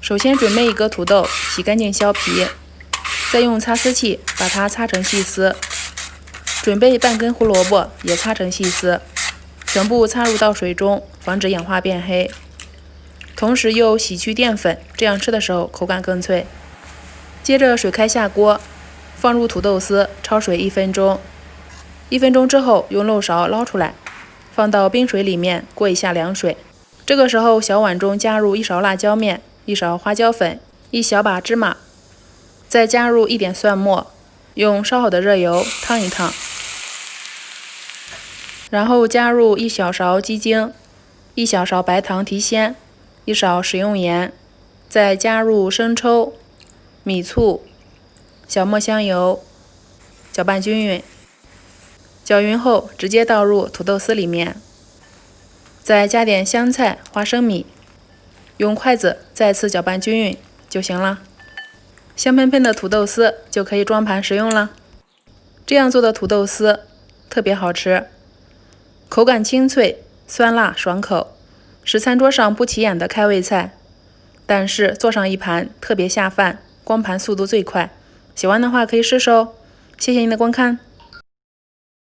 首先准备一个土豆，洗干净削皮，再用擦丝器把它擦成细丝。准备半根胡萝卜，也擦成细丝，全部擦入到水中，防止氧化变黑。同时又洗去淀粉，这样吃的时候口感更脆。接着水开下锅，放入土豆丝，焯水1分钟。1分钟之后，用漏勺捞出来，放到冰水里面过一下凉水。这个时候，小碗中加入1勺辣椒面、1勺花椒粉、1小把芝麻，再加入1点蒜末，用烧好的热油烫一烫。然后加入1小勺鸡精、1小勺白糖提鲜、1勺食用盐，再加入生抽、米醋、小磨香油，搅拌均匀。搅匀后，直接倒入土豆丝里面，再加点香菜、花生米，用筷子再次搅拌均匀就行了。香喷喷的土豆丝就可以装盘食用了。这样做的土豆丝特别好吃，口感清脆，酸辣爽口，是餐桌上不起眼的开胃菜，但是做上一盘特别下饭，光盘速度最快。喜欢的话可以试试哦。谢谢您的观看。